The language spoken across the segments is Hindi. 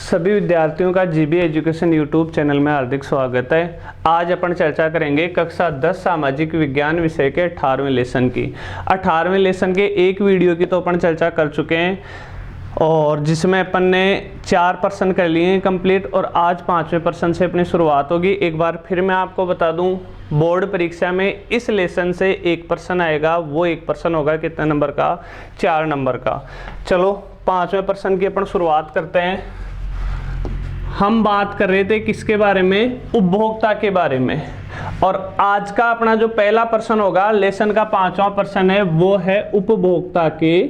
सभी विद्यार्थियों का जीबी एजुकेशन यूट्यूब चैनल में हार्दिक स्वागत है। आज अपन चर्चा करेंगे कक्षा 10 सामाजिक विज्ञान विषय के 18वें लेसन की। 18वें लेसन के एक वीडियो की तो अपन चर्चा कर चुके हैं और जिसमें अपन ने 4 प्रश्न कर लिए हैं कंप्लीट और आज 5वें प्रश्न से अपनी शुरुआत होगी। एक बार फिर मैं आपको बता दूं, बोर्ड परीक्षा में इस लेसन से एक प्रश्न आएगा। वो एक प्रश्न होगा कितने नंबर का? 4 नंबर का। चलो 5वें प्रश्न की अपन शुरुआत करते हैं। हम बात कर रहे थे किसके बारे में? उपभोक्ता के बारे में। और आज का अपना जो पहला प्रश्न होगा, लेसन का 5वां प्रश्न है, वो है उपभोक्ता के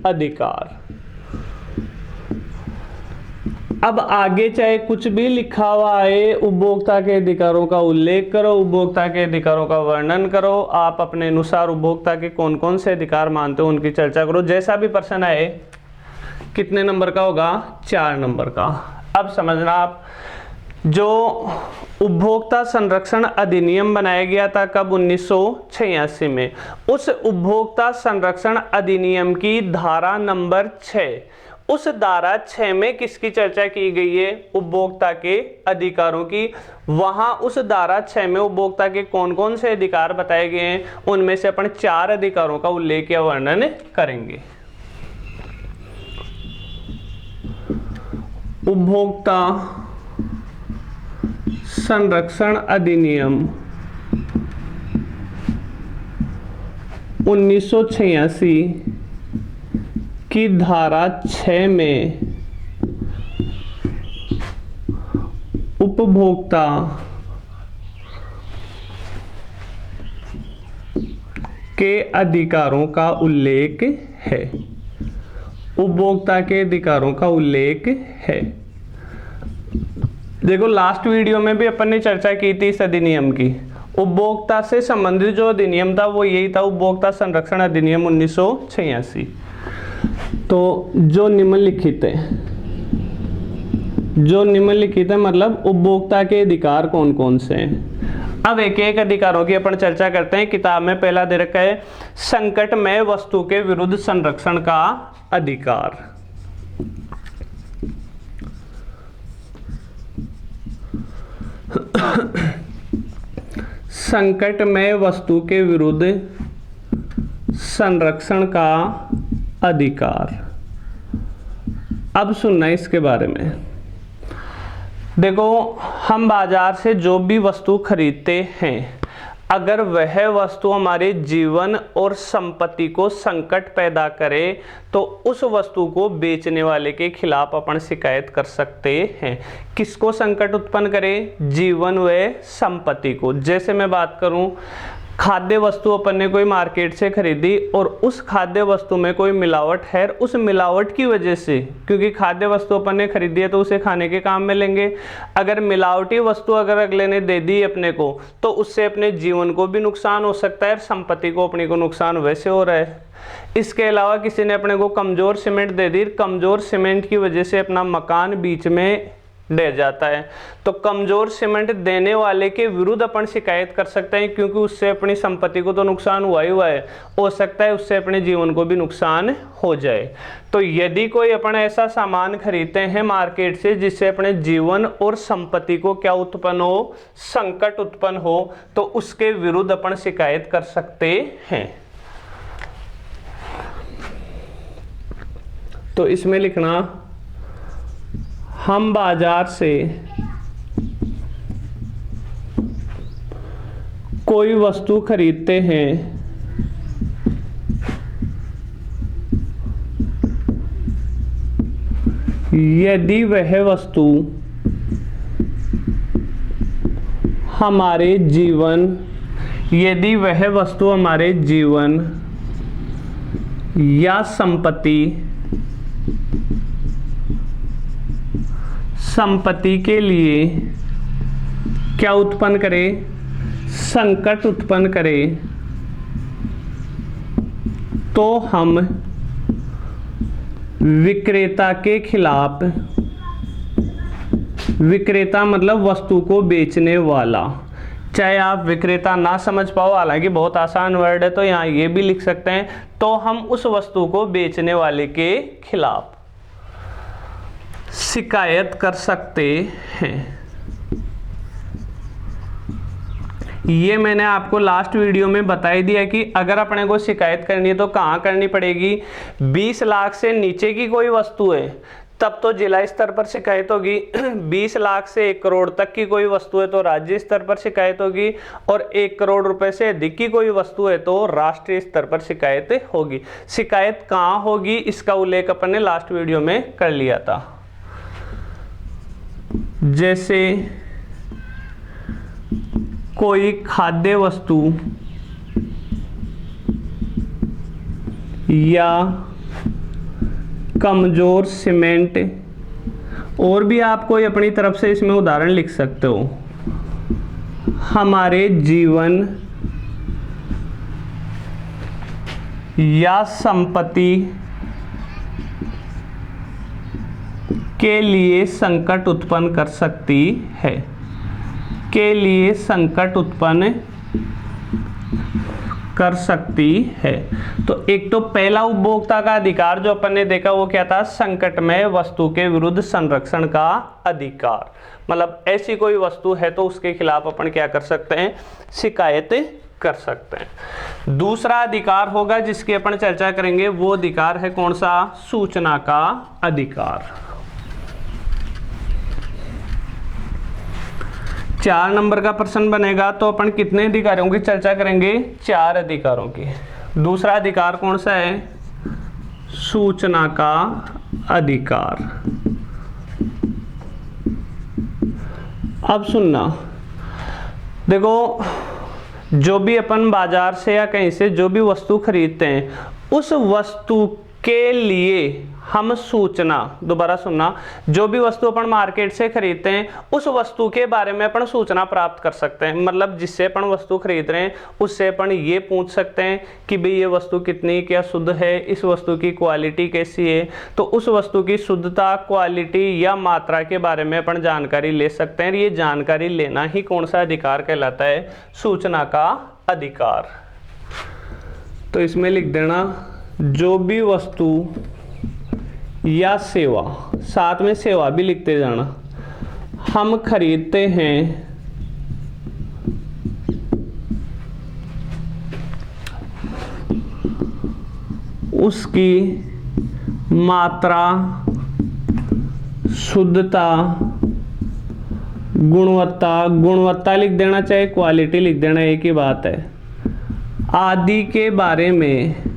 अधिकार। अब आगे चाहे कुछ भी लिखा हुआ है, उपभोक्ता के अधिकारों का उल्लेख करो, उपभोक्ता के अधिकारों का वर्णन करो, आप अपने अनुसार उपभोक्ता के कौन कौन से अधिकार मानते हो उनकी चर्चा करो। जैसा भी प्रश्न आए कितने नंबर का होगा? 4 नंबर का। अब समझना आप, जो उपभोक्ता संरक्षण अधिनियम बनाया गया था कब? 1986 में। उस उपभोक्ता संरक्षण अधिनियम की धारा नंबर 6, उस धारा 6 में किसकी चर्चा की गई है? उपभोक्ता के अधिकारों की। वहां उस धारा 6 में उपभोक्ता के कौन कौन से अधिकार बताए गए हैं, उनमें से अपन 4 अधिकारों का उल्लेख या वर्णन करेंगे। उपभोक्ता संरक्षण अधिनियम 1986 की धारा 6 में उपभोक्ता के अधिकारों का उल्लेख है। उपभोक्ता के अधिकारों का उल्लेख है। देखो लास्ट वीडियो में भी अपन ने चर्चा की थी इस अधिनियम की। उपभोक्ता से संबंधित जो अधिनियम था वो यही था, उपभोक्ता संरक्षण अधिनियम 1986। तो जो निम्नलिखित है मतलब उपभोक्ता के अधिकार कौन कौन से हैं। अब एक एक अधिकारों की अपन चर्चा करते हैं। किताब में पहला दे रखा है संकटमय वस्तु के विरुद्ध संरक्षण का अधिकार। संकटमय वस्तु के विरुद्ध संरक्षण का अधिकार। अब सुनना इसके बारे में। देखो, हम बाजार से जो भी वस्तु खरीदते हैं, अगर वह वस्तु हमारे जीवन और संपत्ति को संकट पैदा करे तो उस वस्तु को बेचने वाले के खिलाफ अपन शिकायत कर सकते हैं। किसको संकट उत्पन्न करे? जीवन व संपत्ति को। जैसे मैं बात करूं, खाद्य वस्तु अपन ने कोई मार्केट से खरीदी और उस खाद्य वस्तु में कोई मिलावट है, उस मिलावट की वजह से, क्योंकि खाद्य वस्तु अपन ने खरीदी है तो उसे खाने के काम में लेंगे, अगर मिलावटी वस्तु अगर अगले ने दे दी अपने को तो उससे अपने जीवन को भी नुकसान हो सकता है और संपत्ति को अपने को नुकसान वैसे हो रहा है। इसके अलावा किसी ने अपने को कमजोर सीमेंट दे दी, कमजोर सीमेंट की वजह से अपना मकान बीच में ढह जाता है, तो कमजोर सीमेंट देने वाले के विरुद्ध अपन शिकायत कर सकते हैं, क्योंकि उससे अपनी संपत्ति को तो नुकसान हुआ ही हुआ है, हो सकता है उससे अपने जीवन को भी नुकसान हो जाए। तो यदि कोई अपन ऐसा सामान खरीदते हैं मार्केट से जिससे अपने जीवन और संपत्ति को क्या उत्पन्न हो? संकट उत्पन्न हो, तो उसके विरुद्ध अपन शिकायत कर सकते हैं। तो इसमें लिखना, हम बाजार से कोई वस्तु खरीदते हैं यदि वह वस्तु हमारे जीवन या संपत्ति के लिए क्या उत्पन्न करे? संकट उत्पन्न करे, तो हम विक्रेता के खिलाफ, विक्रेता मतलब वस्तु को बेचने वाला, चाहे आप विक्रेता ना समझ पाओ, हालांकि बहुत आसान वर्ड है तो यहाँ ये भी लिख सकते हैं, तो हम उस वस्तु को बेचने वाले के खिलाफ शिकायत कर सकते हैं। ये मैंने आपको लास्ट वीडियो में बता ही दिया कि अगर अपने को शिकायत करनी है तो कहाँ करनी पड़ेगी। 20 लाख से नीचे की कोई वस्तु है तब तो जिला स्तर पर शिकायत होगी, 20 लाख से 1 करोड़ तक की कोई वस्तु है तो राज्य स्तर पर शिकायत होगी, और 1 करोड़ रुपए से अधिक की कोई वस्तु है तो राष्ट्रीय स्तर पर शिकायत होगी। शिकायत कहाँ होगी इसका उल्लेख अपन ने लास्ट वीडियो में कर लिया था। जैसे कोई खाद्य वस्तु या कमजोर सीमेंट, और भी आप कोई अपनी तरफ से इसमें उदाहरण लिख सकते हो, हमारे जीवन या संपत्ति के लिए संकट उत्पन्न कर सकती है, के लिए संकट उत्पन्न कर सकती है। तो एक तो पहला उपभोक्ता का अधिकार जो अपन ने देखा वो क्या था, संकटमय वस्तु के विरुद्ध संरक्षण का अधिकार। मतलब ऐसी कोई वस्तु है तो उसके खिलाफ अपन क्या कर सकते हैं, शिकायत कर सकते हैं। दूसरा अधिकार होगा जिसकी अपन चर्चा करेंगे, वो अधिकार है कौन सा, सूचना का अधिकार। 4 नंबर का प्रश्न बनेगा तो अपन कितने अधिकारों की चर्चा करेंगे, 4 अधिकारों की। दूसरा अधिकार कौन सा है, सूचना का अधिकार। अब सुनना, देखो जो भी अपन बाजार से या कहीं से जो भी वस्तु खरीदते हैं उस वस्तु के लिए हम सूचना, दोबारा सुनना, जो भी वस्तु अपन मार्केट से खरीदते हैं उस वस्तु के बारे में अपन सूचना प्राप्त कर सकते हैं। मतलब जिससे अपन वस्तु खरीद रहे हैं उससे अपन ये पूछ सकते हैं कि भाई ये वस्तु कितनी क्या शुद्ध है, इस वस्तु की क्वालिटी कैसी है, तो उस वस्तु की शुद्धता, क्वालिटी या मात्रा के बारे में अपन जानकारी ले सकते हैं। ये जानकारी लेना ही कौन सा अधिकार कहलाता है, सूचना का अधिकार। तो इसमें लिख देना, जो भी वस्तु या सेवा, साथ में सेवा भी लिखते जाना, हम खरीदते हैं उसकी मात्रा, शुद्धता, गुणवत्ता, गुणवत्ता लिख देना चाहे क्वालिटी लिख देना, एक ही बात है, आदि के बारे में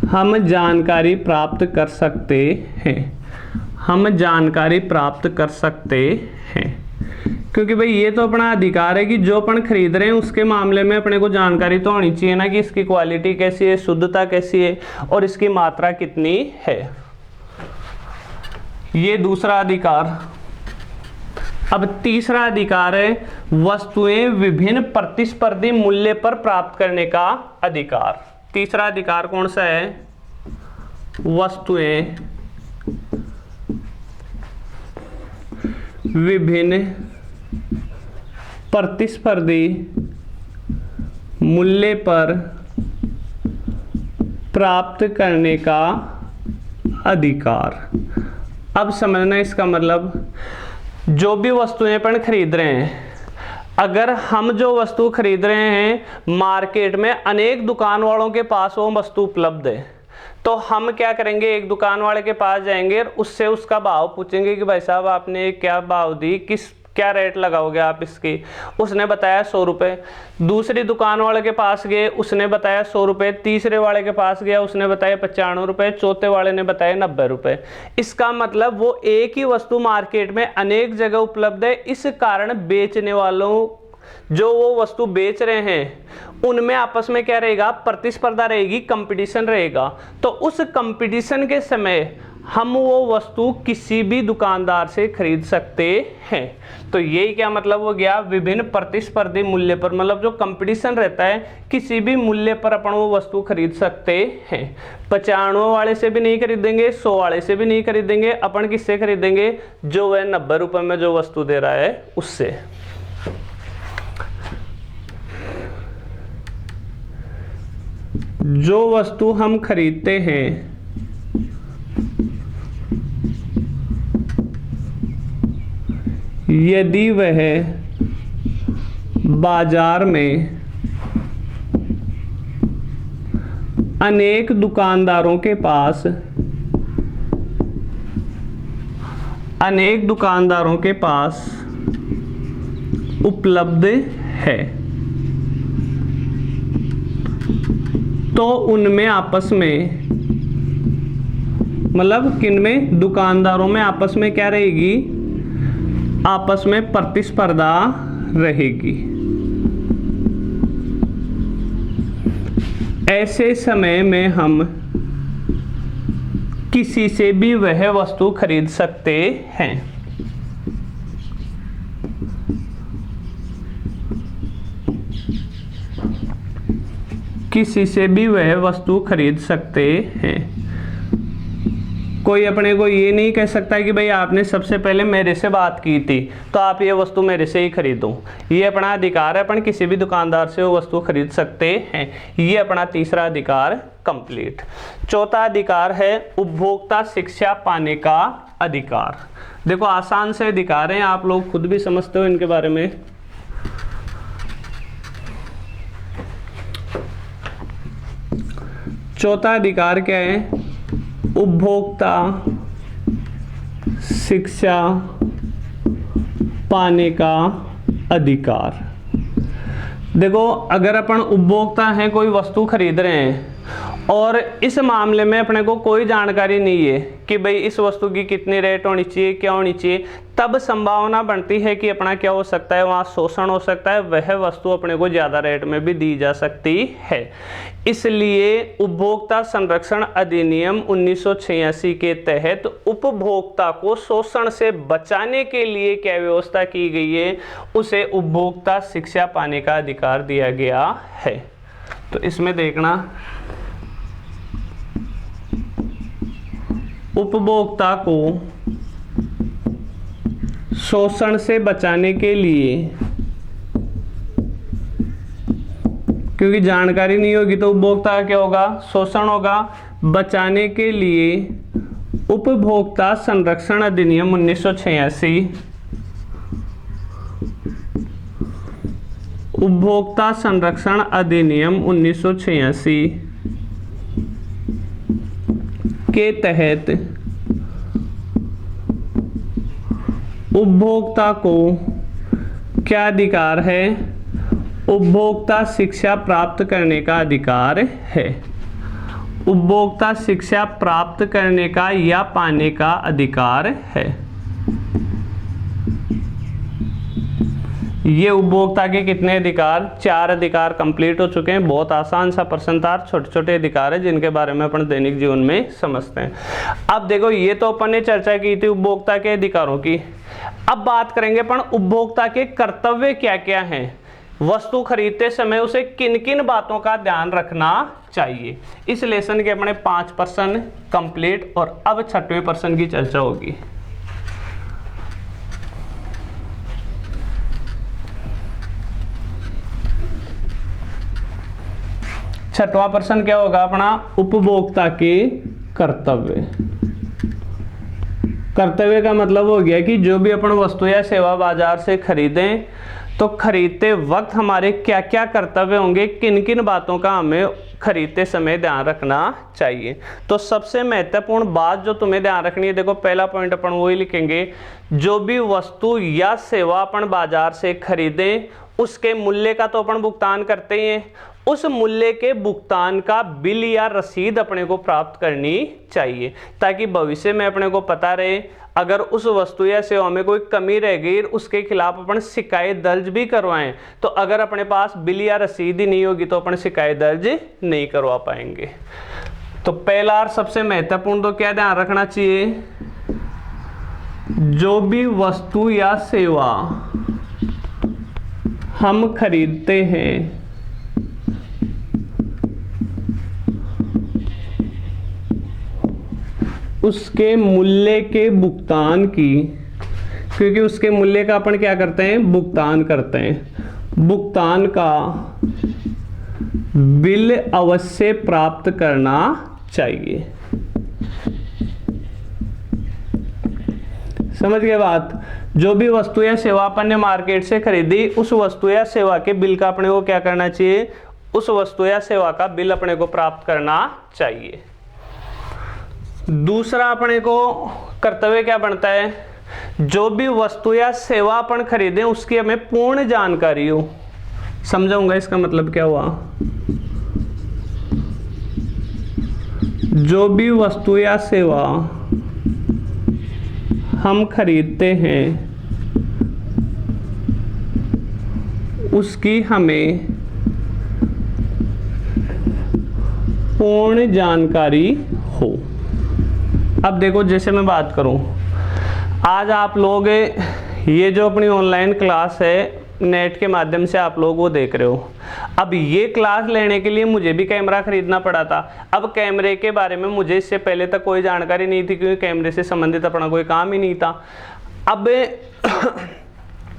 हम जानकारी प्राप्त कर सकते हैं। हम जानकारी प्राप्त कर सकते हैं क्योंकि भाई ये तो अपना अधिकार है कि जो अपन खरीद रहे हैं उसके मामले में अपने को जानकारी तो होनी चाहिए ना कि इसकी क्वालिटी कैसी है, शुद्धता कैसी है और इसकी मात्रा कितनी है। ये दूसरा अधिकार। अब तीसरा अधिकार है वस्तुएं विभिन्न प्रतिस्पर्धी मूल्य पर प्राप्त करने का अधिकार। तीसरा अधिकार कौन सा है, वस्तुएं विभिन्न प्रतिस्पर्धी मूल्य पर प्राप्त करने का अधिकार। अब समझना इसका मतलब, जो भी वस्तुएं अपन खरीद रहे हैं, अगर हम जो वस्तु खरीद रहे हैं मार्केट में अनेक दुकान वालों के पास वो वस्तु उपलब्ध है, तो हम क्या करेंगे, एक दुकान वाले के पास जाएंगे और उससे उसका भाव पूछेंगे कि भाई साहब आपने क्या भाव दी, क्या रेट लगाओगे आप इसकी। उसने बताया 100 रुपये। दूसरी दुकान वाले के पास गए, उसने बताया 100 रुपये। तीसरे वाले के पास गया, उसने बताया 95 रुपये। चौथे वाले ने बताया 90 रुपये। इसका मतलब वो एक ही वस्तु मार्केट में अनेक जगह उपलब्ध है, इस कारण बेचने वालों जो वो वस्तु बेच रहे हैं उनमें आपस में क्या रहेगा, प्रतिस्पर्धा रहेगी, कंपटीशन रहेगा। तो उस कंपटीशन के समय हम वो वस्तु किसी भी दुकानदार से खरीद सकते हैं। तो यही क्या मतलब हो गया, विभिन्न प्रतिस्पर्धी मूल्य पर, मतलब जो कंपटीशन रहता है किसी भी मूल्य पर अपन वो वस्तु खरीद सकते हैं। 95 वाले से भी नहीं खरीदेंगे, 100 वाले से भी नहीं खरीदेंगे, अपन किससे खरीदेंगे, जो वह 90 रुपये में जो वस्तु दे रहा है उससे। जो वस्तु हम खरीदते हैं यदि वह बाजार में अनेक दुकानदारों के पास उपलब्ध है तो उनमें आपस में, मतलब किनमें, दुकानदारों में आपस में क्या रहेगी, आपस में प्रतिस्पर्धा रहेगी। ऐसे समय में हम किसी से भी वह वस्तु खरीद सकते हैं। किसी से भी वह वस्तु खरीद सकते हैं। कोई अपने को ये नहीं कह सकता कि भाई आपने सबसे पहले मेरे से बात की थी तो आप ये वस्तु मेरे से ही खरीदो। ये अपना अधिकार है, अपन किसी भी दुकानदार से वो वस्तु खरीद सकते हैं। ये अपना तीसरा अधिकार कंप्लीट। चौथा अधिकार है उपभोक्ता शिक्षा पाने का अधिकार। देखो आसान से अधिकार हैं, आप लोग खुद भी समझते हो इनके बारे में। चौथा अधिकार क्या है? उपभोक्ता शिक्षा पाने का अधिकार। देखो अगर अपन उपभोक्ता हैं, कोई वस्तु खरीद रहे हैं और इस मामले में अपने को कोई जानकारी नहीं है कि भाई इस वस्तु की कितनी रेट होनी चाहिए, क्या होनी चाहिए, तब संभावना बनती है कि अपना क्या हो सकता है, वहाँ शोषण हो सकता है, वह वस्तु अपने को ज़्यादा रेट में भी दी जा सकती है। इसलिए उपभोक्ता संरक्षण अधिनियम 1986 के तहत उपभोक्ता को शोषण से बचाने के लिए क्या व्यवस्था की गई है, उसे उपभोक्ता शिक्षा पाने का अधिकार दिया गया है। तो इसमें देखना, उपभोक्ता को शोषण से बचाने के लिए, क्योंकि जानकारी नहीं होगी तो उपभोक्ता का क्या होगा, शोषण होगा, बचाने के लिए उपभोक्ता संरक्षण अधिनियम 1986, उपभोक्ता संरक्षण अधिनियम 1986 के तहत उपभोक्ता को क्या अधिकार है, उपभोक्ता शिक्षा प्राप्त करने का अधिकार है। उपभोक्ता शिक्षा प्राप्त करने का या पाने का अधिकार है। ये उपभोक्ता के कितने अधिकार? 4 अधिकार कंप्लीट हो चुके हैं। बहुत आसान सा प्रश्न था, छोटे छोटे अधिकार है जिनके बारे में अपन दैनिक जीवन में समझते हैं। अब देखो ये तो अपन ने चर्चा की थी उपभोक्ता के अधिकारों की। अब बात करेंगे अपन उपभोक्ता के कर्तव्य क्या क्या हैं। वस्तु खरीदते समय उसे किन किन बातों का ध्यान रखना चाहिए। इस लेसन के अपने 5 प्रश्न कंप्लीट और अब 6वें प्रश्न की चर्चा होगी। छठवां प्रश्न क्या होगा अपना? उपभोक्ता के कर्तव्य। कर्तव्य का मतलब हो गया कि जो भी अपन वस्तु या सेवा बाजार से खरीदें तो खरीदते वक्त हमारे क्या क्या कर्तव्य होंगे, किन किन बातों का हमें खरीदते समय ध्यान रखना चाहिए। तो सबसे महत्वपूर्ण बात जो तुम्हें ध्यान रखनी है, देखो पहला पॉइंट अपन वही लिखेंगे, जो भी वस्तु या सेवा अपन बाजार से खरीदें उसके मूल्य का तो अपन भुगतान करते ही हैं, उस मूल्य के भुगतान का बिल या रसीद अपने को प्राप्त करनी चाहिए ताकि भविष्य में अपने को पता रहे अगर उस वस्तु या सेवा में कोई कमी रह गई उसके खिलाफ अपन शिकायत दर्ज भी करवाएं। तो अगर अपने पास बिल या रसीद ही नहीं होगी तो अपन शिकायत दर्ज नहीं करवा पाएंगे। तो पहला और सबसे महत्वपूर्ण तो क्या ध्यान रखना चाहिए, जो भी वस्तु या सेवा हम खरीदते हैं उसके मूल्य के भुगतान की, क्योंकि उसके मूल्य का अपन क्या करते हैं, भुगतान करते हैं, भुगतान का बिल अवश्य प्राप्त करना चाहिए। समझ गए बात? जो भी वस्तु या सेवा अपन ने मार्केट से खरीदी, उस वस्तु या सेवा के बिल का अपने को क्या करना चाहिए, उस वस्तु या सेवा का बिल अपने को प्राप्त करना चाहिए। दूसरा अपने को कर्तव्य क्या बनता है, जो भी वस्तु या सेवा अपन खरीदें उसकी हमें पूर्ण जानकारी हो। समझाऊंगा इसका मतलब क्या हुआ। जो भी वस्तु या सेवा हम खरीदते हैं उसकी हमें पूर्ण जानकारी हो। अब देखो, जैसे मैं बात करूं, आज आप लोग ये जो अपनी ऑनलाइन क्लास है नेट के माध्यम से आप लोग वो देख रहे हो। अब ये क्लास लेने के लिए मुझे भी कैमरा खरीदना पड़ा था। अब कैमरे के बारे में मुझे इससे पहले तक कोई जानकारी नहीं थी, क्योंकि कैमरे से संबंधित अपना कोई काम ही नहीं था। अब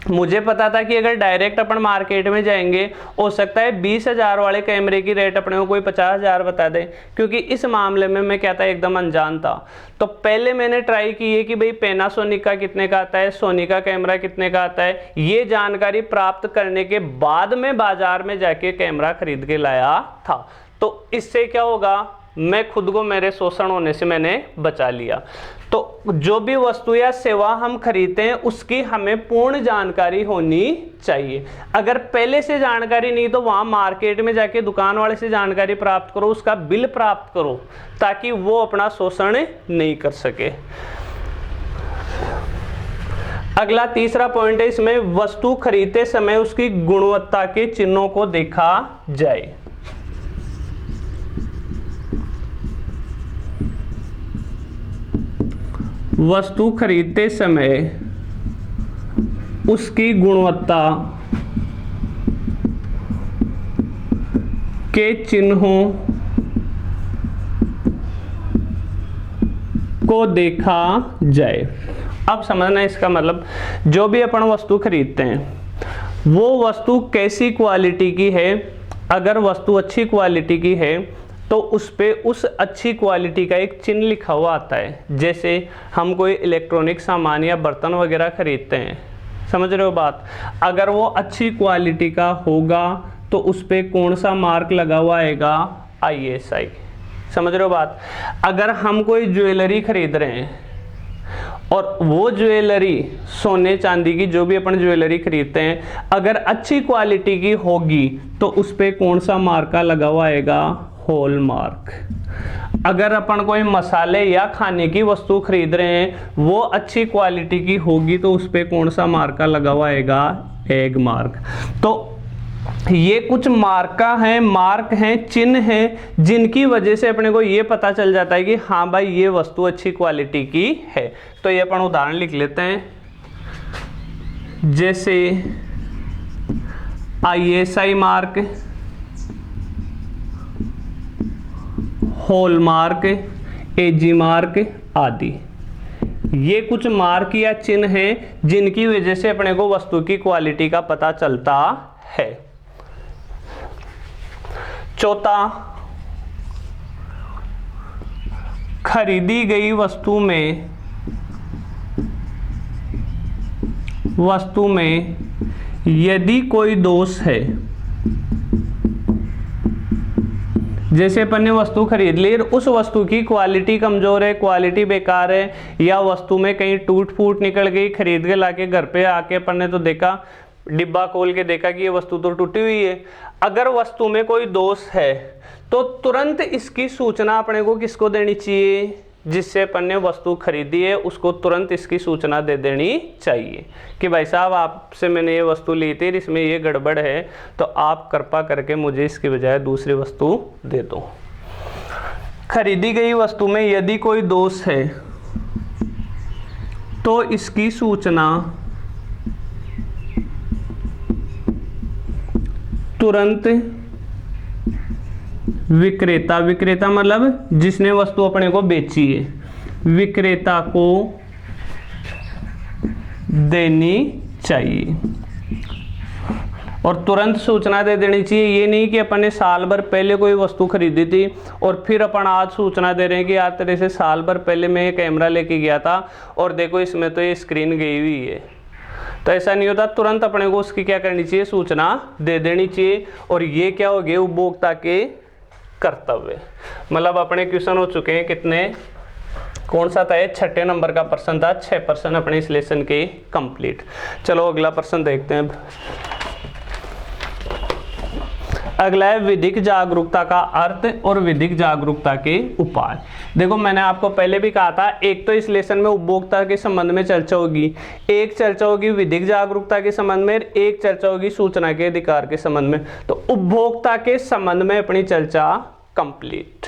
मुझे पता था कि अगर डायरेक्ट अपन मार्केट में जाएंगे, हो सकता है 20,000 वाले कैमरे की रेट अपने को कोई 50,000 बता दे, क्योंकि इस मामले में मैं क्या था, एकदम अनजान था। तो पहले मैंने ट्राई की है कि भाई पैनासोनिक का कितने का आता है, सोनी का कैमरा कितने का आता है, ये जानकारी प्राप्त करने के बाद में बाजार में जाके कैमरा खरीद के लाया था। तो इससे क्या होगा, मैं खुद को मेरे शोषण होने से मैंने बचा लिया। तो जो भी वस्तु या सेवा हम खरीदते हैं उसकी हमें पूर्ण जानकारी होनी चाहिए। अगर पहले से जानकारी नहीं तो वहां मार्केट में जाके दुकान वाले से जानकारी प्राप्त करो, उसका बिल प्राप्त करो, ताकि वो अपना शोषण नहीं कर सके। अगला तीसरा पॉइंट है इसमें, वस्तु खरीदते समय उसकी गुणवत्ता के चिन्हों को देखा जाए। वस्तु खरीदते समय उसकी गुणवत्ता के चिन्हों को देखा जाए। अब समझना इसका मतलब, जो भी अपन वस्तु खरीदते हैं वो वस्तु कैसी क्वालिटी की है। अगर वस्तु अच्छी क्वालिटी की है तो उस पे उस अच्छी क्वालिटी का एक चिन्ह लिखा हुआ आता है। जैसे हम कोई इलेक्ट्रॉनिक सामान या बर्तन वगैरह खरीदते हैं, समझ रहे हो बात, अगर वो अच्छी क्वालिटी का होगा तो उस पे कौन सा मार्क लगा हुआ आएगा, ISI। समझ रहे हो बात। अगर हम कोई ज्वेलरी खरीद रहे हैं और वो ज्वेलरी सोने चांदी की, जो भी अपन ज्वेलरी खरीदते हैं, अगर अच्छी क्वालिटी की होगी तो उस पे कौन सा मार्क का लगा हुआ आएगा, हॉलमार्क। अगर अपन कोई मसाले या खाने की वस्तु खरीद रहे हैं, वो अच्छी क्वालिटी की होगी तो उस पे कौन सा मार्का लगा हुआ आएगा, एग मार्क। तो ये कुछ मार्का हैं, मार्क हैं, चिन्ह हैं, जिनकी वजह से अपने को ये पता चल जाता है कि हाँ भाई ये वस्तु अच्छी क्वालिटी की है। तो ये अपन उदाहरण लिख लेते हैं। जैसे ISI mark, hallmark, AG mark आदि, ये कुछ मार्क या चिन्ह हैं जिनकी वजह से अपने को वस्तु की क्वालिटी का पता चलता है। चौथा, खरीदी गई वस्तु में यदि कोई दोष है, जैसे अपन ने वस्तु खरीद ली, उस वस्तु की क्वालिटी कमजोर है, क्वालिटी बेकार है, या वस्तु में कहीं टूट फूट निकल गई, खरीद के लाके घर पे आके अपन ने तो देखा, डिब्बा खोल के देखा कि ये वस्तु तो टूटी हुई है। अगर वस्तु में कोई दोष है तो तुरंत इसकी सूचना अपने को किसको देनी चाहिए, जिससे अपन ने वस्तु खरीदी है उसको तुरंत इसकी सूचना दे देनी चाहिए कि भाई साहब आपसे मैंने ये वस्तु ली थी, इसमें ये गड़बड़ है, तो आप कृपा करके मुझे इसकी बजाय दूसरी वस्तु दे दो। खरीदी गई वस्तु में यदि कोई दोष है तो इसकी सूचना तुरंत विक्रेता मतलब जिसने वस्तु अपने को बेची है, विक्रेता को देनी चाहिए। और तुरंत सूचना दे देनी चाहिए। ये नहीं कि अपन ने साल भर पहले कोई वस्तु खरीदी थी और फिर अपन आज सूचना दे रहे हैं कि यार तेरे से साल भर पहले मैं ये कैमरा लेके गया था और देखो इसमें तो ये स्क्रीन गई हुई है। तो ऐसा नहीं होता, तुरंत अपने को उसकी क्या करनी चाहिए, सूचना दे देनी चाहिए। और ये क्या हो गए, उपभोक्ता के कर्तव्य। मतलब अपने क्वेश्चन हो चुके हैं कितने, कौन सा था, 6 नंबर का प्रश्न था, 6 प्रश्न अपने इस लेसन के कंप्लीट। चलो अगला प्रश्न देखते हैं। अगला है विधिक जागरूकता का अर्थ और विधिक जागरूकता के उपाय। देखो मैंने आपको पहले भी कहा था, एक तो इस लेसन में उपभोक्ता के संबंध में चर्चा होगी, एक चर्चा होगी विधिक जागरूकता के संबंध में, एक चर्चा होगी सूचना के अधिकार के संबंध में। तो उपभोक्ता के संबंध में अपनी चर्चा कंप्लीट।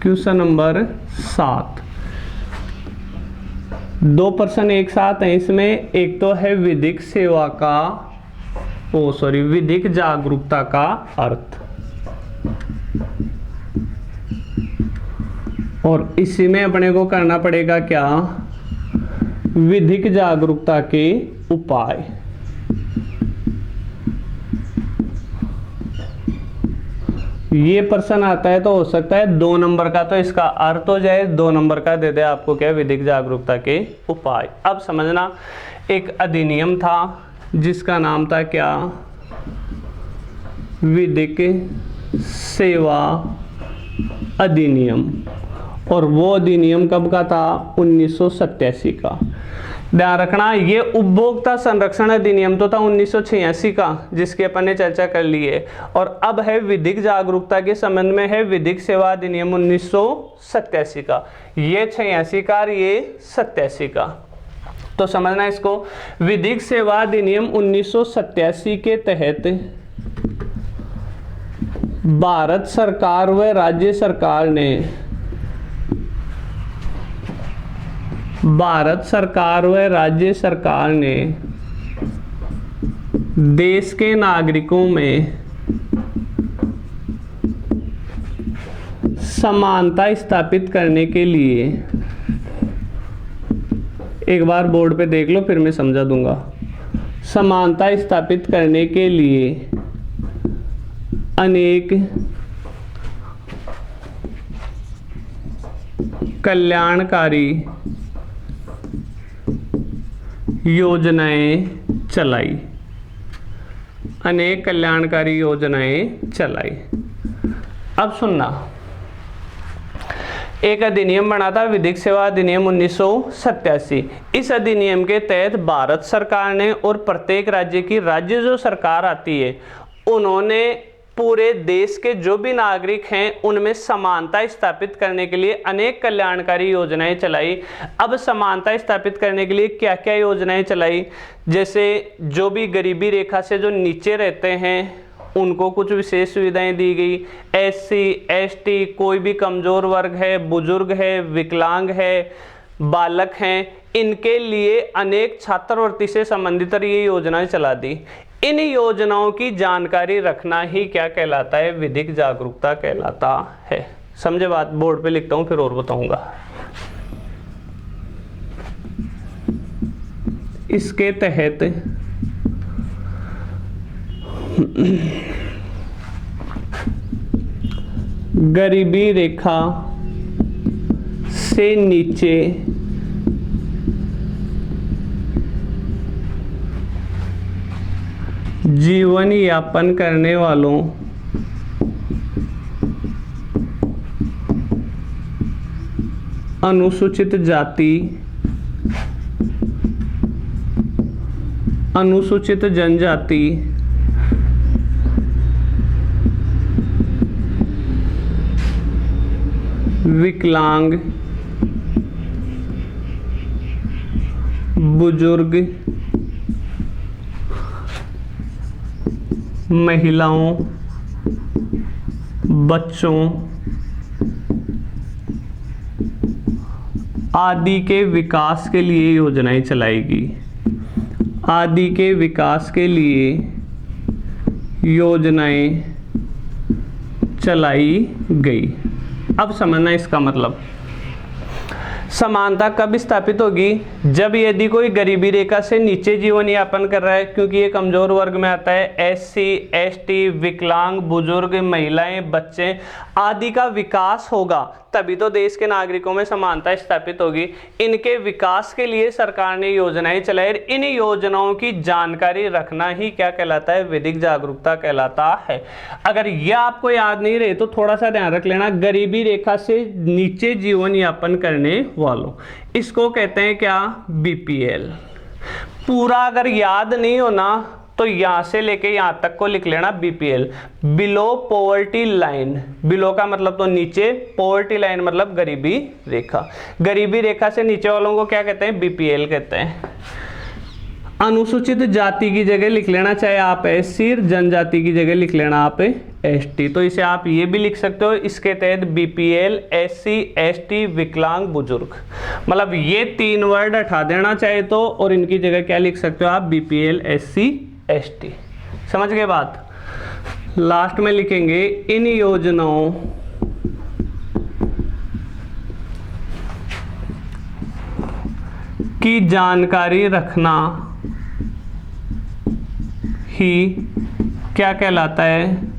क्वेश्चन नंबर 7, 2 प्रश्न एक साथ हैं इसमें। एक तो है विधिक सेवा का विधिक जागरूकता का अर्थ, और इसी में अपने को करना पड़ेगा क्या, विधिक जागरूकता के उपाय। ये प्रश्न आता है तो हो सकता है 2 नंबर का तो इसका अर्थ हो जाए, 2 नंबर का दे दे आपको क्या, विधिक जागरूकता के उपाय। अब समझना, एक अधिनियम था जिसका नाम था क्या, विधिक सेवा अधिनियम, और वो अधिनियम कब का था, 1987 का। ध्यान रखना, ये उपभोक्ता संरक्षण अधिनियम तो था 1986 का, जिसकी अपन ने चर्चा कर ली है। और अब है विधिक जागरूकता के संबंध में है विधिक सेवा अधिनियम 1987 का। ये 86 का, ये 87 का। तो समझना इसको, विधिक सेवा अधिनियम 1987 के तहत भारत सरकार व राज्य सरकार ने देश के नागरिकों में समानता स्थापित करने के लिए, एक बार बोर्ड पे देख लो फिर मैं समझा दूंगा, समानता स्थापित करने के लिए अनेक कल्याणकारी योजनाएं चलाई, अनेक कल्याणकारी योजनाएं चलाई। अब सुनना, एक अधिनियम बना था विधिक सेवा अधिनियम 1987। इस अधिनियम के तहत भारत सरकार ने और प्रत्येक राज्य की जो सरकार आती है, उन्होंने पूरे देश के जो भी नागरिक हैं उनमें समानता स्थापित करने के लिए अनेक कल्याणकारी योजनाएं चलाई। अब समानता स्थापित करने के लिए क्या क्या योजनाएं चलाई, जैसे जो भी गरीबी रेखा से जो नीचे रहते हैं उनको कुछ विशेष सुविधाएं दी गई, SC ST, कोई भी कमजोर वर्ग है, बुजुर्ग है, विकलांग है, बालक हैं, इनके लिए अनेक छात्रवृत्ति से संबंधित ये योजनाएं चला दी। इन योजनाओं की जानकारी रखना ही क्या कहलाता है, विधिक जागरूकता कहलाता है। समझे बात, बोर्ड पे लिखता हूं फिर और बताऊंगा। इसके तहत गरीबी रेखा से नीचे जीवन यापन करने वालों अनुसूचित जाति, अनुसूचित जनजाति, विकलांग, बुजुर्ग, महिलाओं, बच्चों आदि के विकास के लिए योजनाएं चलाएगी, आदि के विकास के लिए योजनाएं चलाई गई। अब समझना इसका मतलब, समानता कब स्थापित होगी? जब यदि कोई गरीबी रेखा से नीचे जीवन यापन कर रहा है, क्योंकि ये कमजोर वर्ग में आता है, SC, ST, विकलांग, बुजुर्ग, महिलाएं, बच्चे आदि का विकास होगा, तभी तो देश के नागरिकों में समानता स्थापित होगी। इनके विकास के लिए सरकार ने योजनाएं चलाई। इन योजनाओं की जानकारी रखना ही क्या कहलाता है? विधिक जागरूकता कहलाता है। अगर यह आपको याद नहीं रहे तो थोड़ा सा ध्यान रख लेना, गरीबी रेखा से नीचे जीवन यापन करने वालों, इसको कहते हैं क्या? BPL। पूरा अगर याद नहीं होना तो यहां से लेके यहां तक को लिख लेना BPL, below poverty line. Below का मतलब तो नीचे, पॉवर्टी लाइन मतलब गरीबी रेखा। गरीबी रेखा से नीचे वालों को क्या कहते हैं? BPL कहते हैं। अनुसूचित जाति की जगह लिख लेना चाहे आप SC, जनजाति की जगह लिख लेना आप ST। तो इसे आप ये भी लिख सकते हो, इसके तहत BPL, SC, ST, विकलांग, बुजुर्ग, मतलब ये 3 वर्ड हटा देना चाहे तो, और इनकी जगह क्या लिख सकते हो आप? BPL, SC, ST। समझ गए बात? लास्ट में लिखेंगे इन योजनाओं की जानकारी रखना ही क्या कहलाता है?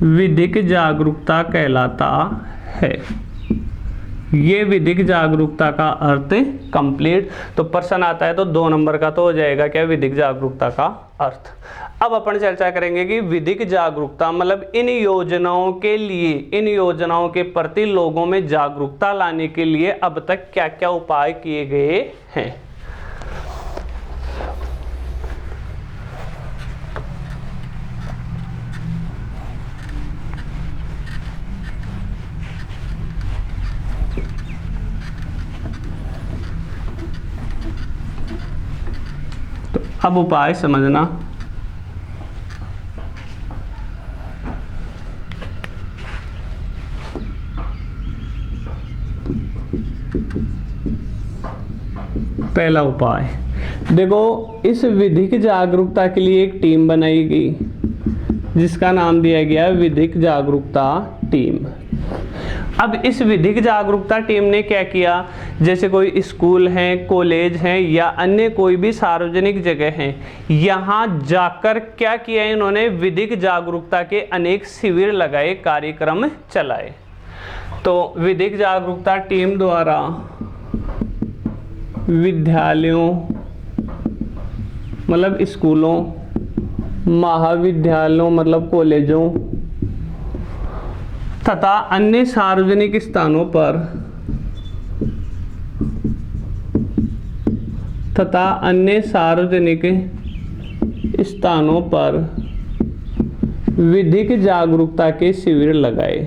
विधिक जागरूकता कहलाता है। ये विधिक जागरूकता का अर्थ कंप्लीट। तो प्रश्न आता है तो 2 नंबर का तो हो जाएगा क्या? विधिक जागरूकता का अर्थ। अब अपन चर्चा करेंगे कि विधिक जागरूकता मतलब इन योजनाओं के लिए, इन योजनाओं के प्रति लोगों में जागरूकता लाने के लिए अब तक क्या क्या उपाय किए गए हैं। अब उपाय समझना। पहला उपाय देखो, इस विधिक जागरूकता के लिए एक टीम बनाई गई जिसका नाम दिया गया विधिक जागरूकता टीम। अब इस विधिक जागरूकता टीम ने क्या किया? जैसे कोई स्कूल हैं, कॉलेज हैं या अन्य कोई भी सार्वजनिक जगह हैं, यहाँ जाकर क्या किया इन्होंने? विधिक जागरूकता के अनेक शिविर लगाए, कार्यक्रम चलाए। तो विधिक जागरूकता टीम द्वारा विद्यालयों मतलब स्कूलों, महाविद्यालयों मतलब कॉलेजों तथा अन्य सार्वजनिक स्थानों पर विधिक जागरूकता के शिविर लगाए।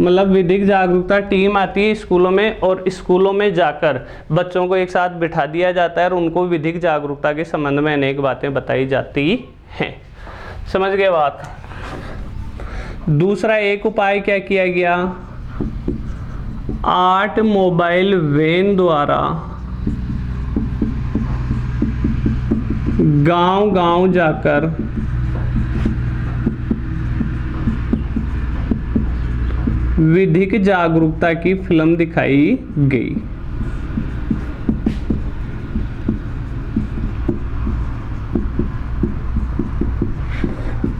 मतलब विधिक जागरूकता टीम आती है स्कूलों में, और स्कूलों में जाकर बच्चों को एक साथ बिठा दिया जाता है और उनको विधिक जागरूकता के संबंध में अनेक बातें बताई जाती हैं। समझ गए बात? दूसरा एक उपाय क्या किया गया? 8 मोबाइल वैन द्वारा गांव-गांव जाकर विधिक जागरूकता की फिल्म दिखाई गई।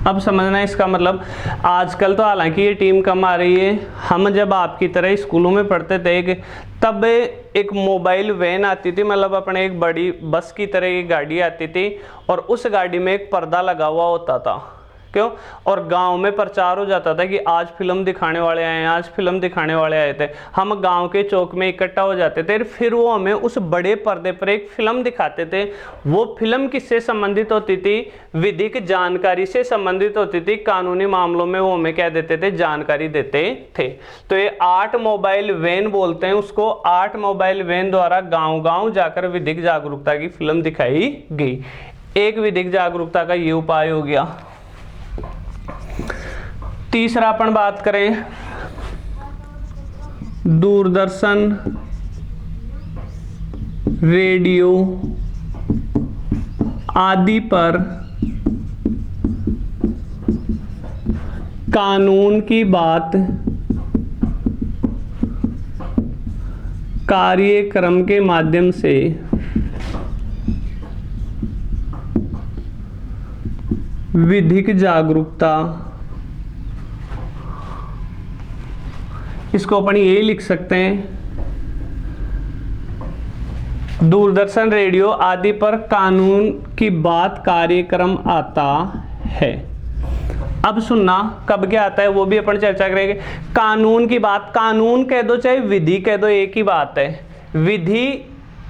अब समझना इसका मतलब, आजकल तो हालांकि ये टीम कम आ रही है, हम जब आपकी तरह स्कूलों में पढ़ते थे तब एक मोबाइल वैन आती थी, मतलब अपने एक बड़ी बस की तरह एक गाड़ी आती थी और उस गाड़ी में एक पर्दा लगा हुआ होता था। क्यों? और गांव में प्रचार हो जाता था कि आज फिल्म दिखाने वाले आए हैं, आज फिल्म दिखाने वाले आए थे। हम गांव के चौक में इकट्ठा हो जाते थे, फिर वो हमें उस बड़े पर्दे पर एक फिल्म दिखाते थे। वो फिल्म किससे संबंधित होती थी? विधिक जानकारी से संबंधित होती थी। कानूनी मामलों में वो हमें क्या देते थे? जानकारी देते थे। तो ये 8 मोबाइल वैन बोलते हैं उसको। 8 मोबाइल वैन द्वारा गाँव-गाँव जाकर विधिक जागरूकता की फिल्म दिखाई गई। एक विधिक जागरूकता का ये उपाय हो गया। तीसरा अपन बात करें, दूरदर्शन, रेडियो आदि पर कानून की बात कार्यक्रम के माध्यम से विधिक जागरूकता, इसको अपन ये लिख सकते हैं, दूरदर्शन रेडियो आदि पर कानून की बात कार्यक्रम आता है। अब सुनना कब क्या आता है वो भी अपन चर्चा करेंगे। कानून की बात, कानून कह दो चाहे विधि कह दो एक ही बात है। विधि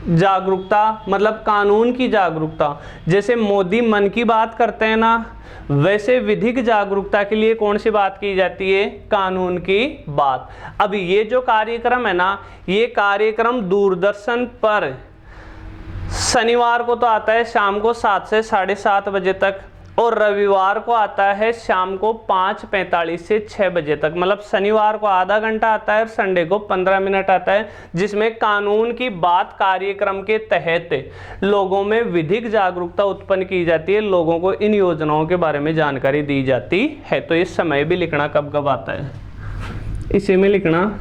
जागरूकता मतलब कानून की जागरूकता, जैसे मोदी मन की बात करते हैं ना, वैसे विधिक जागरूकता के लिए कौन सी बात की जाती है, कानून की बात। अब ये जो कार्यक्रम है ना, ये कार्यक्रम दूरदर्शन पर शनिवार को तो आता है शाम को 7 से 7:30 बजे तक, और रविवार को आता है शाम को 5:45 से 6 बजे तक। मतलब शनिवार को आधा घंटा आता है और संडे को 15 मिनट आता है, जिसमें कानून की बात कार्यक्रम के तहत लोगों में विधिक जागरूकता उत्पन्न की जाती है, लोगों को इन योजनाओं के बारे में जानकारी दी जाती है। तो इस समय भी लिखना कब कब आता है, इसी में लिखना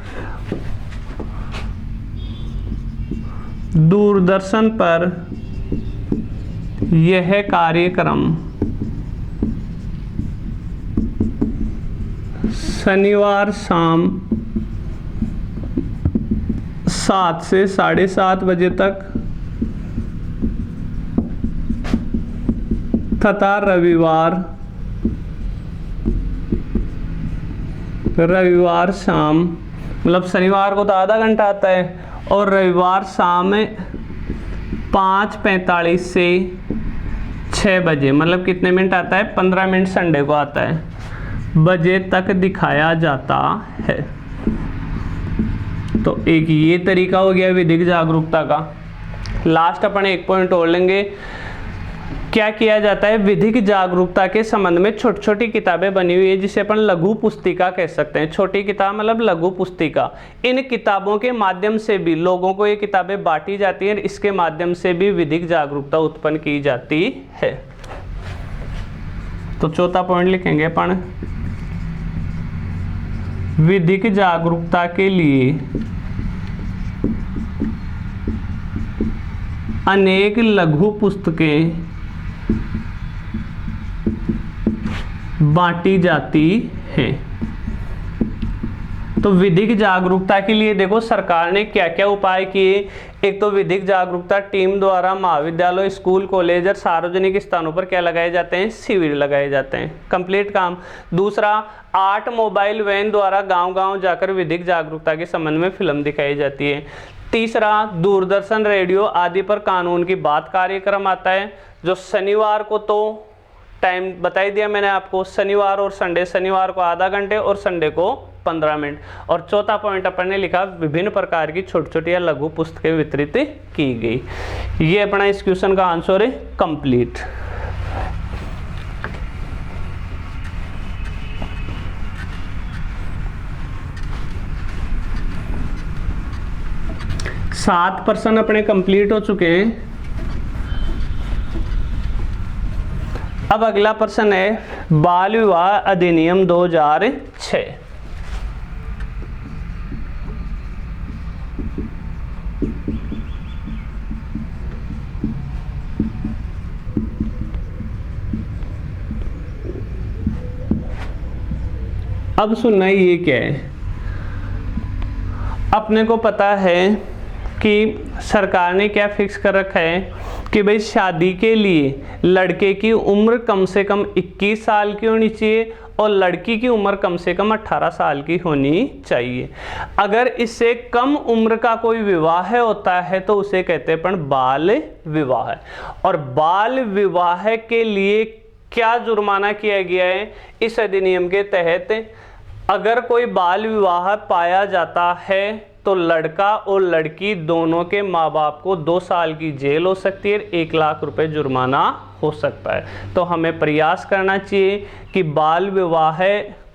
दूरदर्शन पर यह कार्यक्रम शनिवार शाम 7 से 7:30 बजे तक तथा रविवार शाम, मतलब शनिवार को तो आधा घंटा आता है और रविवार शाम 5:45 से 6 बजे, मतलब कितने मिनट आता है, 15 मिनट संडे को आता है, बजे तक दिखाया जाता है। तो एक ये तरीका हो गया विधिक जागरूकता का। लास्ट अपन एक पॉइंट और लेंगे, क्या किया जाता है विधिक जागरूकता के संबंध में छोटी छोटी किताबें बनी हुई है, जिसे अपन लघु पुस्तिका कह सकते हैं। छोटी किताब मतलब लघु पुस्तिका। इन किताबों के माध्यम से भी लोगों को ये किताबें बांटी जाती हैं, इसके माध्यम से भी विधिक जागरूकता उत्पन्न की जाती है। तो चौथा पॉइंट लिखेंगे अपन, विधिक जागरूकता के लिए अनेक लघु पुस्तकें बांटी जाती हैं। तो विधिक जागरूकता के लिए देखो सरकार ने क्या क्या उपाय किए। एक तो विधिक जागरूकता टीम द्वारा महाविद्यालय, स्कूल, कॉलेज और सार्वजनिक स्थानों पर क्या लगाए जाते हैं, शिविर लगाए जाते हैं, कंप्लीट काम। दूसरा, 8 मोबाइल वैन द्वारा गांव-गांव जाकर विधिक जागरूकता के संबंध में फिल्म दिखाई जाती है। तीसरा, दूरदर्शन रेडियो आदि पर कानून की बात कार्यक्रम आता है, जो शनिवार को तो टाइम बता ही दिया मैंने आपको, शनिवार और संडे, शनिवार को आधा घंटे और संडे को 15 मिनट। और चौथा पॉइंट अपन ने लिखा, विभिन्न प्रकार की छोटी छोटी या लघु पुस्तकें वितरित की गई। ये अपना इस क्वेश्चन का आंसर है कंप्लीट। सात प्रश्न अपने कंप्लीट हो चुके हैं। अब अगला प्रश्न है बाल विवाह अधिनियम 2006। अब सुनना ये क्या है, अपने को पता है कि सरकार ने क्या फिक्स कर रखा है कि भाई शादी के लिए लड़के की उम्र कम से कम 21 साल की होनी चाहिए और लड़की की उम्र कम से कम 18 साल की होनी चाहिए। अगर इससे कम उम्र का कोई विवाह होता है तो उसे कहते हैं अपन बाल विवाह। और बाल विवाह के लिए क्या जुर्माना किया गया है इस अधिनियम के तहत, अगर कोई बाल विवाह पाया जाता है तो लड़का और लड़की दोनों के माँ बाप को 2 साल की जेल हो सकती है, 1 लाख रुपए जुर्माना हो सकता है। तो हमें प्रयास करना चाहिए कि बाल विवाह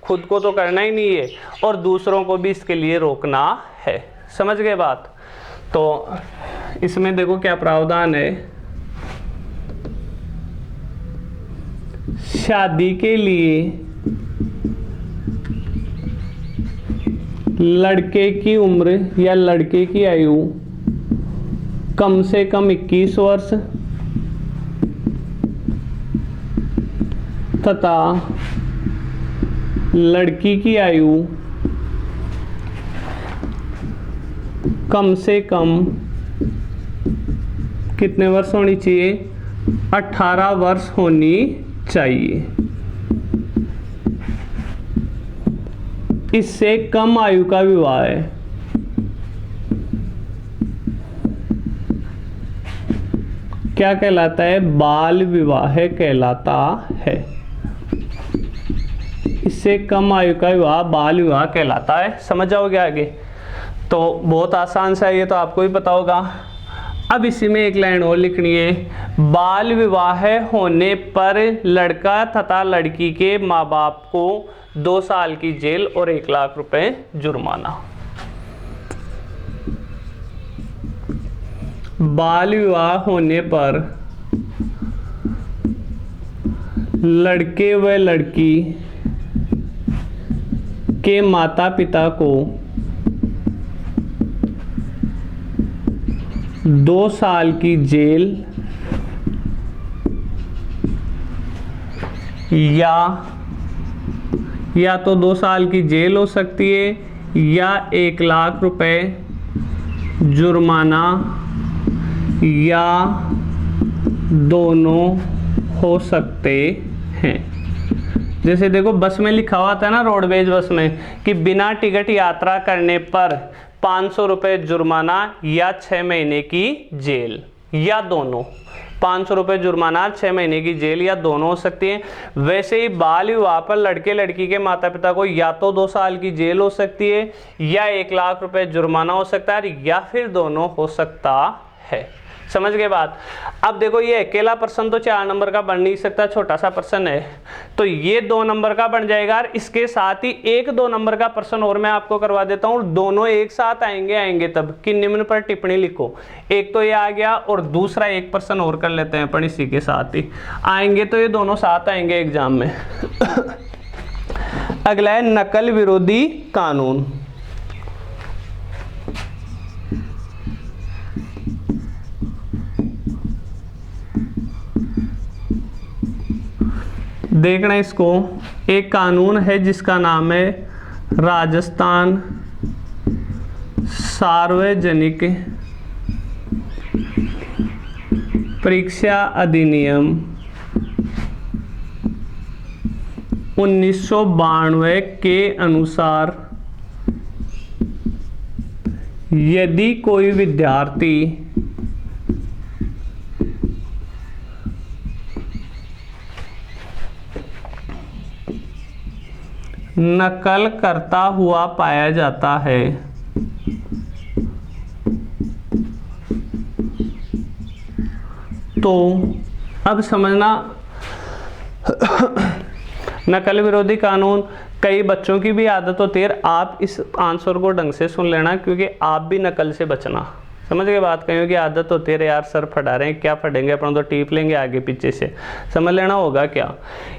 खुद को तो करना ही नहीं है और दूसरों को भी इसके लिए रोकना है। समझ गए बात? तो इसमें देखो क्या प्रावधान है, शादी के लिए लड़के की उम्र या लड़के की आयु कम से कम 21 वर्ष तथा लड़की की आयु कम से कम कितने वर्ष होनी चाहिए? 18 वर्ष होनी चाहिए। इससे कम आयु का विवाह है क्या कहलाता है? बाल विवाह कहलाता है। इससे कम आयु का विवाह बाल विवाह कहलाता है। समझ जाओगे आगे? तो बहुत आसान सा है, ये तो आपको भी पता होगा। अब इसी में एक लाइन और लिखनी है, बाल विवाह होने पर लड़का तथा लड़की के माँ बाप को 2 साल की जेल और 1 लाख रुपए जुर्माना। बाल विवाह होने पर लड़के व लड़की के माता पिता को 2 साल की जेल या तो 2 साल की जेल हो सकती है या 1 लाख रुपए जुर्माना या दोनों हो सकते हैं। जैसे देखो बस में लिखा हुआ था ना, रोडवेज बस में, कि बिना टिकट यात्रा करने पर 500 रुपये जुर्माना या 6 महीने की जेल या दोनों। 500 रुपये जुर्माना, 6 महीने की जेल या दोनों हो सकती है। वैसे ही बाल विवाह पर लड़के लड़की के माता पिता को या तो 2 साल की जेल हो सकती है या 1 लाख रुपए जुर्माना हो सकता है या फिर दोनों हो सकता है। समझ गए बात? अब देखो ये अकेला प्रश्न तो 4 नंबर का बन नहीं सकता, छोटा सा प्रश्न है, तो ये 2 नंबर का बन जाएगा। और इसके साथ ही 1-2 नंबर का प्रश्न और मैं आपको करवा देता हूँ। दोनों एक साथ आएंगे तब कि निम्न पर टिप्पणी लिखो। एक तो ये आ गया और दूसरा एक प्रश्न और कर लेते हैं अपन इसी के साथ ही आएंगे, तो ये दोनों साथ आएंगे एग्जाम में। अगला है नकल विरोधी कानून। देखना इसको, एक कानून है जिसका नाम है राजस्थान सार्वजनिक परीक्षा अधिनियम 1992 के अनुसार यदि कोई विद्यार्थी नकल करता हुआ पाया जाता है तो अब समझना नकल विरोधी कानून कई बच्चों की भी आदत होती है। आप इस आंसर को ढंग से सुन लेना क्योंकि आप भी नकल से बचना। समझ गए बात? कहीं की आदत होती है यार सर फटा रहे हैं, क्या फटेंगे अपन तो टीप लेंगे आगे पीछे से, समझ लेना होगा क्या।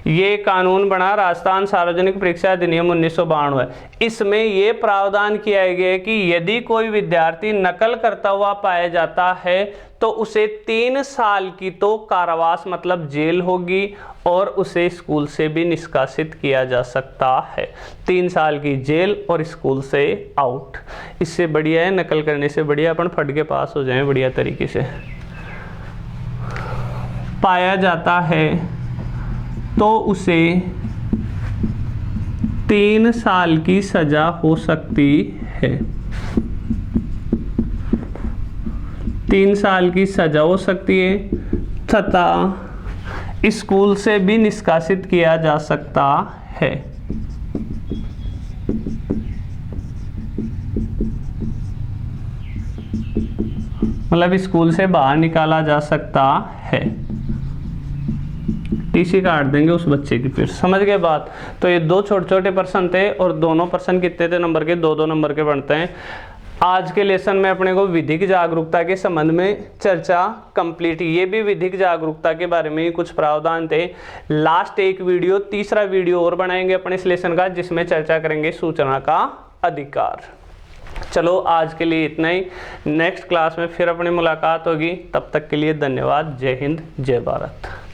ये कानून बना राजस्थान सार्वजनिक परीक्षा अधिनियम 1992। इसमें ये प्रावधान किया गया है कि यदि कोई विद्यार्थी नकल करता हुआ पाया जाता है तो उसे 3 साल की तो कारावास मतलब जेल होगी और उसे स्कूल से भी निष्कासित किया जा सकता है। 3 साल की जेल और स्कूल से आउट। इससे बढ़िया है, नकल करने से बढ़िया अपन फट के पास हो जाएं बढ़िया तरीके से। पाया जाता है तो उसे 3 साल की सजा हो सकती है। 3 साल की सजा हो सकती है तथा स्कूल से भी निष्कासित किया जा सकता है। मतलब स्कूल से बाहर निकाला जा सकता है, टीसी काट देंगे उस बच्चे की। फिर समझ गए बात? तो ये 2 छोटे छोटे प्रश्न थे और दोनों प्रश्न कितने थे नंबर के? 2-2 नंबर के बनते हैं। आज के लेसन में अपने को विधिक जागरूकता के संबंध में चर्चा कंप्लीट। ये भी विधिक जागरूकता के बारे में कुछ प्रावधान थे। लास्ट एक वीडियो, तीसरा वीडियो और बनाएंगे अपने इस लेसन का जिसमें चर्चा करेंगे सूचना का अधिकार। चलो आज के लिए इतना ही, नेक्स्ट क्लास में फिर अपनी मुलाकात होगी, तब तक के लिए धन्यवाद। जय हिंद, जय भारत।